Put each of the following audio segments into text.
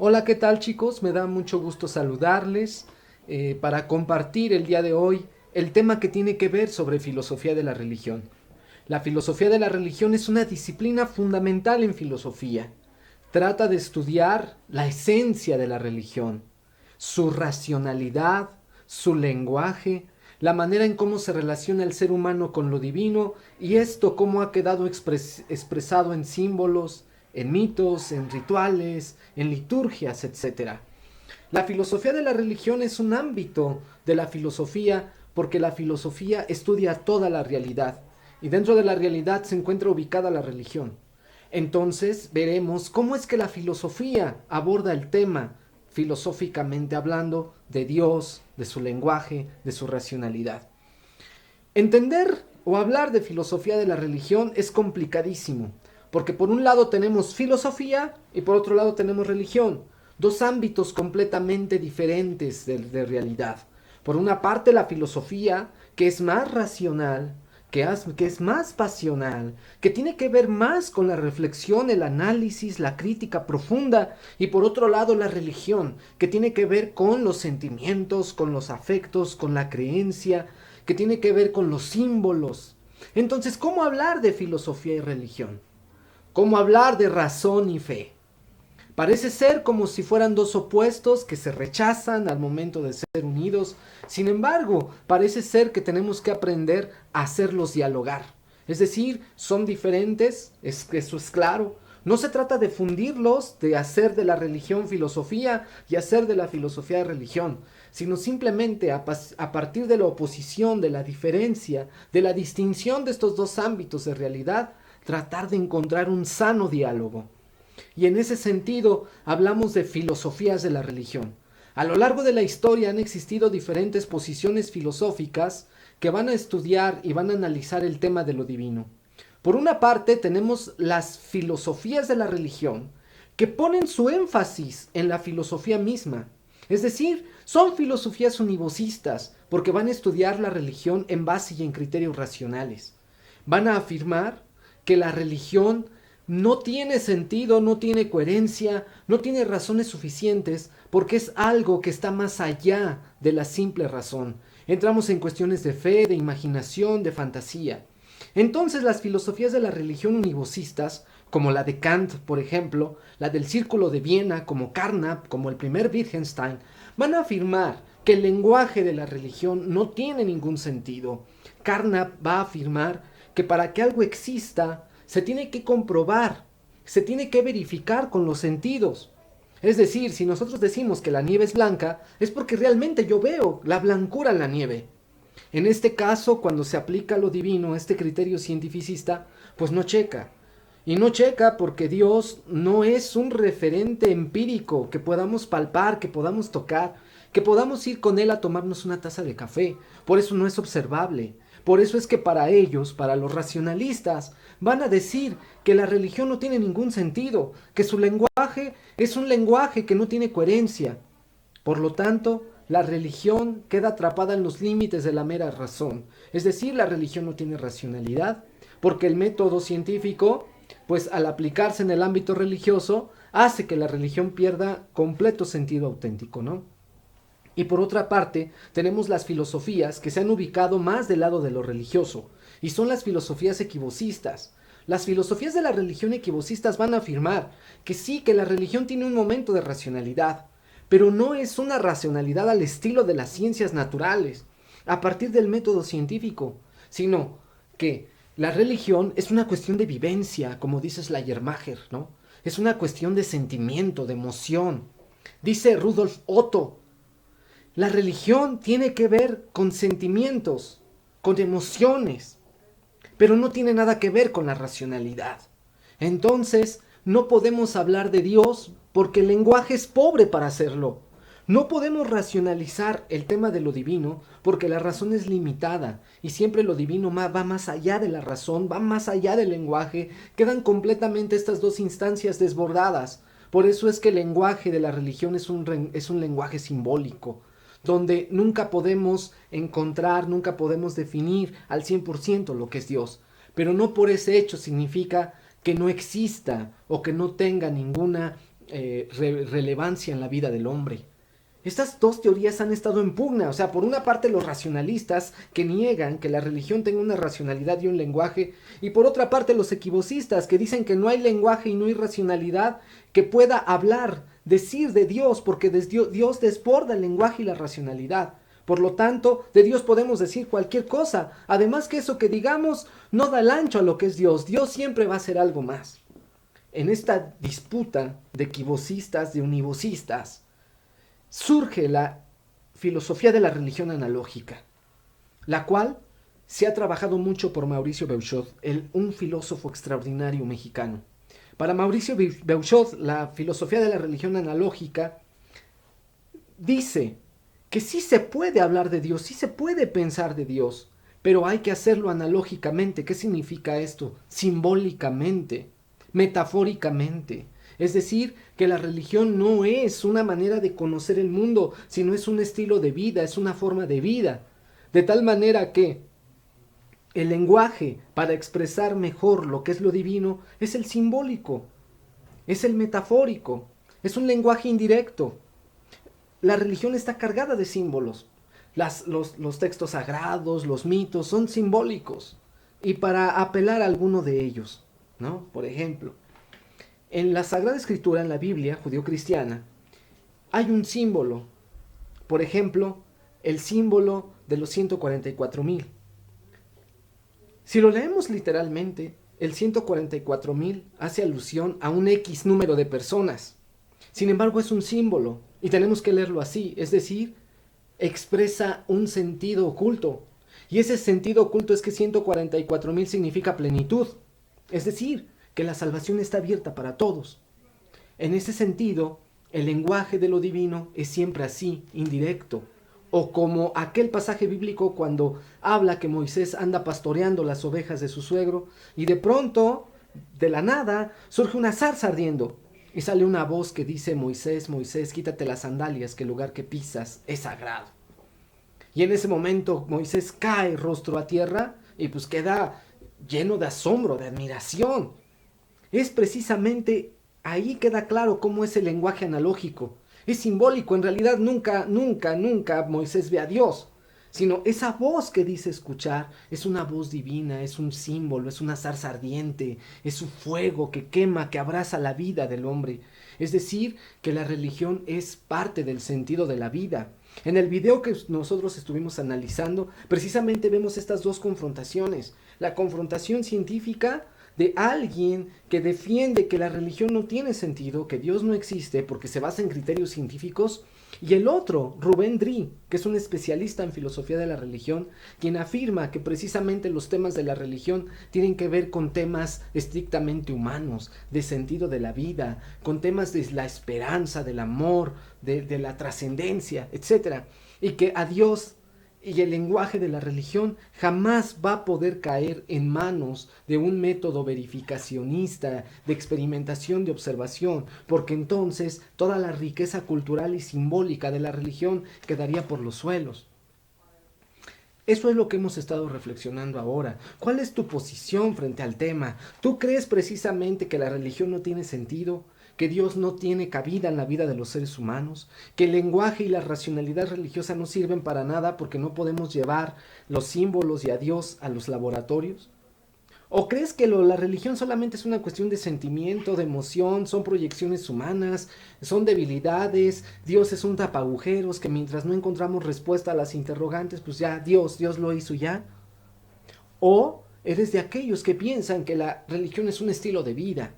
Hola, ¿qué tal chicos? Me da mucho gusto saludarles para compartir el día de hoy el tema que tiene que ver sobre filosofía de la religión. La filosofía de la religión es una disciplina fundamental en filosofía. Trata de estudiar la esencia de la religión, su racionalidad, su lenguaje, la manera en cómo se relaciona el ser humano con lo divino y esto cómo ha quedado expresado en símbolos, en mitos, en rituales, en liturgias, etcétera. La filosofía de la religión es un ámbito de la filosofía porque la filosofía estudia toda la realidad y dentro de la realidad se encuentra ubicada la religión. Entonces veremos cómo es que la filosofía aborda el tema, filosóficamente hablando, de Dios, de su lenguaje, de su racionalidad. Entender o hablar de filosofía de la religión es complicadísimo, porque por un lado tenemos filosofía y por otro lado tenemos religión, dos ámbitos completamente diferentes de realidad. Por una parte la filosofía, que es más racional, que es más pasional, que tiene que ver más con la reflexión, el análisis, la crítica profunda, y por otro lado la religión, que tiene que ver con los sentimientos, con los afectos, con la creencia, que tiene que ver con los símbolos. Entonces, ¿cómo hablar de filosofía y religión? ¿Cómo hablar de razón y fe? Parece ser como si fueran dos opuestos que se rechazan al momento de ser unidos. Sin embargo, parece ser que tenemos que aprender a hacerlos dialogar. Es decir, son diferentes, eso es claro. No se trata de fundirlos, de hacer de la religión filosofía y hacer de la filosofía religión, sino simplemente a partir de la oposición, de la diferencia, de la distinción de estos dos ámbitos de realidad, tratar de encontrar un sano diálogo. Y en ese sentido hablamos de filosofías de la religión. A lo largo de la historia han existido diferentes posiciones filosóficas que van a estudiar y van a analizar el tema de lo divino. Por una parte tenemos las filosofías de la religión que ponen su énfasis en la filosofía misma. Es decir, son filosofías univocistas porque van a estudiar la religión en base y en criterios racionales. Van a afirmar que la religión no tiene sentido, no tiene coherencia, no tiene razones suficientes, porque es algo que está más allá de la simple razón. Entramos en cuestiones de fe, de imaginación, de fantasía. Entonces las filosofías de la religión univocistas, como la de Kant, por ejemplo, la del Círculo de Viena, como Carnap, como el primer Wittgenstein, van a afirmar que el lenguaje de la religión no tiene ningún sentido. Carnap va a afirmar que para que algo exista, se tiene que comprobar, se tiene que verificar con los sentidos. Es decir, si nosotros decimos que la nieve es blanca, es porque realmente yo veo la blancura en la nieve. En este caso, cuando se aplica lo divino, este criterio cientificista, pues no checa. Y no checa porque Dios no es un referente empírico que podamos palpar, que podamos tocar, que podamos ir con Él a tomarnos una taza de café. Por eso no es observable. Por eso es que para ellos, para los racionalistas, van a decir que la religión no tiene ningún sentido, que su lenguaje es un lenguaje que no tiene coherencia. Por lo tanto, la religión queda atrapada en los límites de la mera razón. Es decir, la religión no tiene racionalidad, porque el método científico, pues al aplicarse en el ámbito religioso, hace que la religión pierda completo sentido auténtico, ¿no? Y por otra parte, tenemos las filosofías que se han ubicado más del lado de lo religioso, y son las filosofías equivocistas. Las filosofías de la religión equivocistas van a afirmar que sí, que la religión tiene un momento de racionalidad, pero no es una racionalidad al estilo de las ciencias naturales, a partir del método científico, sino que la religión es una cuestión de vivencia, como dice Schleiermacher, ¿no? Es una cuestión de sentimiento, de emoción. Dice Rudolf Otto, la religión tiene que ver con sentimientos, con emociones, pero no tiene nada que ver con la racionalidad. Entonces, no podemos hablar de Dios porque el lenguaje es pobre para hacerlo. No podemos racionalizar el tema de lo divino porque la razón es limitada y siempre lo divino va más allá de la razón, va más allá del lenguaje, quedan completamente estas dos instancias desbordadas. Por eso es que el lenguaje de la religión es un lenguaje simbólico, donde nunca podemos encontrar, nunca podemos definir al 100% lo que es Dios. Pero no por ese hecho significa que no exista o que no tenga ninguna relevancia en la vida del hombre. Estas dos teorías han estado en pugna, o sea, por una parte los racionalistas que niegan que la religión tenga una racionalidad y un lenguaje, y por otra parte los equivocistas que dicen que no hay lenguaje y no hay racionalidad que pueda hablar, decir de Dios, porque Dios desborda el lenguaje y la racionalidad. Por lo tanto, de Dios podemos decir cualquier cosa. Además que eso que digamos no da el ancho a lo que es Dios. Dios siempre va a ser algo más. En esta disputa de equivocistas, de univocistas, surge la filosofía de la religión analógica, la cual se ha trabajado mucho por Mauricio Beuchot, un filósofo extraordinario mexicano. Para Mauricio Beuchot, la filosofía de la religión analógica dice que sí se puede hablar de Dios, sí se puede pensar de Dios, pero hay que hacerlo analógicamente. ¿Qué significa esto? Simbólicamente, metafóricamente. Es decir, que la religión no es una manera de conocer el mundo, sino es un estilo de vida, es una forma de vida. De tal manera que el lenguaje para expresar mejor lo que es lo divino es el simbólico, es el metafórico, es un lenguaje indirecto. La religión está cargada de símbolos. Los textos sagrados, los mitos, son simbólicos. Y para apelar a alguno de ellos, ¿no? Por ejemplo, en la Sagrada Escritura, en la Biblia judío-cristiana, hay un símbolo. Por ejemplo, el símbolo de los 144,000. Si lo leemos literalmente, el 144,000 hace alusión a un X número de personas. Sin embargo, es un símbolo y tenemos que leerlo así, es decir, expresa un sentido oculto. Y ese sentido oculto es que 144,000 significa plenitud, es decir, que la salvación está abierta para todos. En ese sentido, el lenguaje de lo divino es siempre así, indirecto. O como aquel pasaje bíblico cuando habla que Moisés anda pastoreando las ovejas de su suegro y de pronto, de la nada, surge una zarza ardiendo. Y sale una voz que dice: Moisés, Moisés, quítate las sandalias, que el lugar que pisas es sagrado. Y en ese momento Moisés cae rostro a tierra y pues queda lleno de asombro, de admiración. Es precisamente ahí queda claro cómo es el lenguaje analógico. Es simbólico, en realidad nunca Moisés ve a Dios, sino esa voz que dice escuchar es una voz divina, es un símbolo, es una zarza ardiente, es un fuego que quema, que abraza la vida del hombre. Es decir, que la religión es parte del sentido de la vida. En el video que nosotros estuvimos analizando, precisamente vemos estas dos confrontaciones. La confrontación científica de alguien que defiende que la religión no tiene sentido, que Dios no existe porque se basa en criterios científicos, y el otro, Rubén Dri, que es un especialista en filosofía de la religión, quien afirma que precisamente los temas de la religión tienen que ver con temas estrictamente humanos, de sentido de la vida, con temas de la esperanza, del amor, de la trascendencia, etc. Y que a Dios y el lenguaje de la religión jamás va a poder caer en manos de un método verificacionista, de experimentación, de observación, porque entonces toda la riqueza cultural y simbólica de la religión quedaría por los suelos. Eso es lo que hemos estado reflexionando ahora. ¿Cuál es tu posición frente al tema? ¿Tú crees precisamente que la religión no tiene sentido? ¿Que Dios no tiene cabida en la vida de los seres humanos? ¿Que el lenguaje y la racionalidad religiosa no sirven para nada porque no podemos llevar los símbolos y a Dios a los laboratorios? ¿O crees que la religión solamente es una cuestión de sentimiento, de emoción, son proyecciones humanas, son debilidades, Dios es un tapagujeros que mientras no encontramos respuesta a las interrogantes, pues ya Dios lo hizo ya? ¿O eres de aquellos que piensan que la religión es un estilo de vida,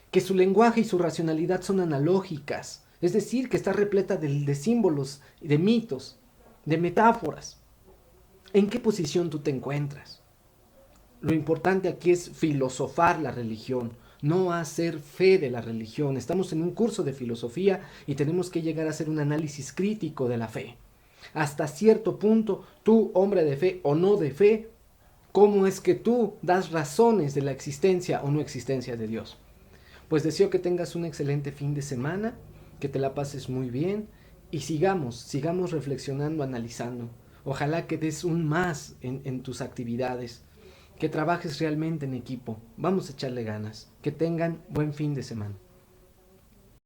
que su lenguaje y su racionalidad son analógicas, es decir, que está repleta de símbolos, de mitos, de metáforas? ¿En qué posición tú te encuentras? Lo importante aquí es filosofar la religión, no hacer fe de la religión. Estamos en un curso de filosofía y tenemos que llegar a hacer un análisis crítico de la fe. Hasta cierto punto, tú, hombre de fe o no de fe, ¿cómo es que tú das razones de la existencia o no existencia de Dios? Pues deseo que tengas un excelente fin de semana, que te la pases muy bien y sigamos reflexionando, analizando. Ojalá que des un más en tus actividades, que trabajes realmente en equipo. Vamos a echarle ganas. Que tengan buen fin de semana.